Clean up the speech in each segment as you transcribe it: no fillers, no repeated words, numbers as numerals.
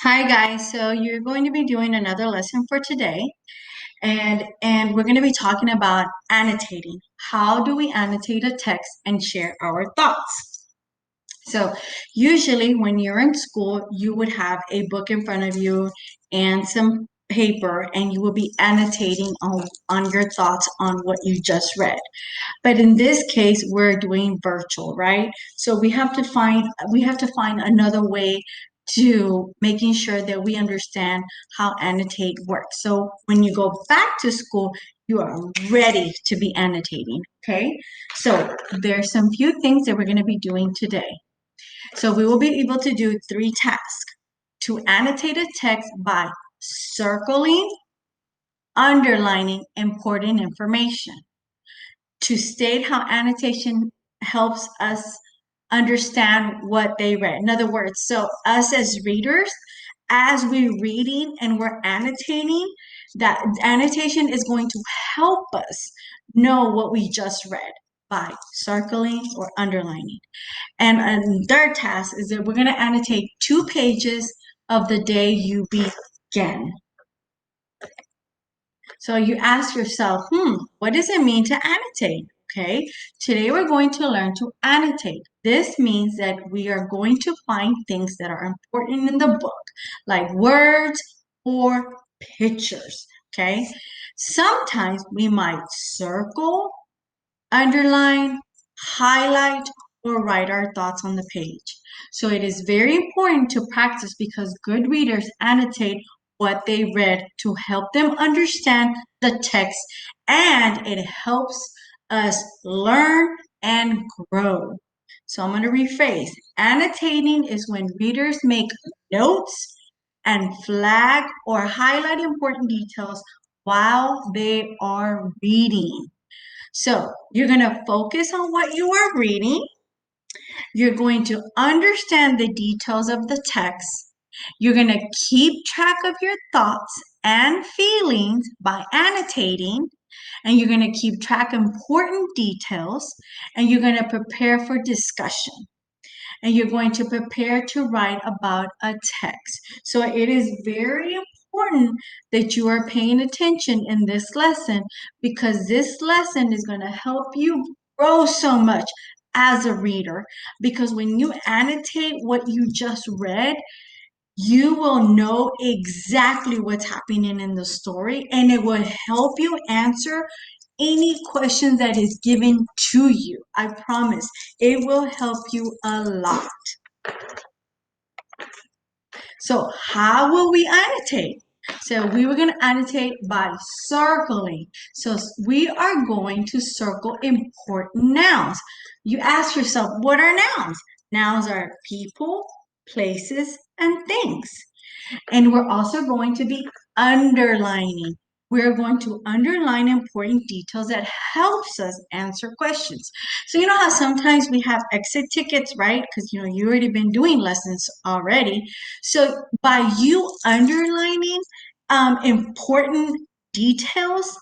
Hi guys, so you're going to be doing another lesson for today and we're going to be talking about annotating. How do we annotate a text and share our thoughts? So usually when you're in school, you would have a book in front of you and some paper and you will be annotating on your thoughts on what you just read. But in this case, we're doing virtual, right? So we have to find another way to making sure that we understand how Annotate works. So when you go back to school, you are ready to be annotating, okay? So there's some few things that we're going to be doing today. So we will be able to do 3 tasks. To annotate a text by circling, underlining important information, to state how annotation helps us understand what they read. In other words, so us as readers, as we're reading and we're annotating, that annotation is going to help us know what we just read by circling or underlining. And a third task is that we're going to annotate 2 pages of the day you began. So you ask yourself, what does it mean to annotate? Okay, today we're going to learn to annotate. This means that we are going to find things that are important in the book, like words or pictures. Okay, sometimes we might circle, underline, highlight, or write our thoughts on the page. So it is very important to practice because good readers annotate what they read to help them understand the text, and it helps us learn and grow. So I'm going to rephrase. Annotating is when readers make notes and flag or highlight important details while they are reading. So you're going to focus on what you are reading. You're going to understand the details of the text. You're going to keep track of your thoughts and feelings by annotating. And you're going to keep track of important details. And you're going to prepare for discussion. And you're going to prepare to write about a text. So it is very important that you are paying attention in this lesson because this lesson is going to help you grow so much as a reader. Because when you annotate what you just read, you will know exactly what's happening in the story and it will help you answer any question that is given to you. I promise it will help you a lot. So how will we annotate? So we were going to annotate by circling. So we are going to circle important nouns. You ask yourself, what are nouns? Nouns are people, places, and things. And we're also going to be underlining. We're going to underline important details that helps us answer questions. So you know how sometimes we have exit tickets, right? Because you already been doing lessons already. So by you underlining important details,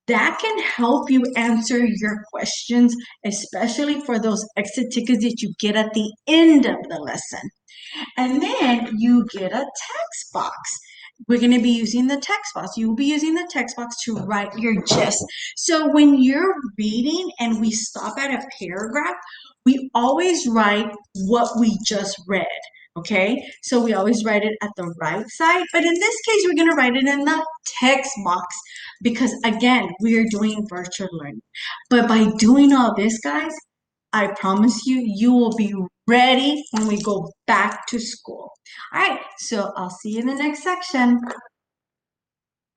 that can help you answer your questions, especially for those exit tickets that you get at the end of the lesson. And then you get a text box. We're going to be using the text box. You will be using the text box to write your gist. So when you're reading and we stop at a paragraph, we always write what we just read. Okay, so we always write it at the right side, but in this case, we're going to write it in the text box because again, we are doing virtual learning. But by doing all this, guys, I promise you, you will be ready when we go back to school. All right, so I'll see you in the next section.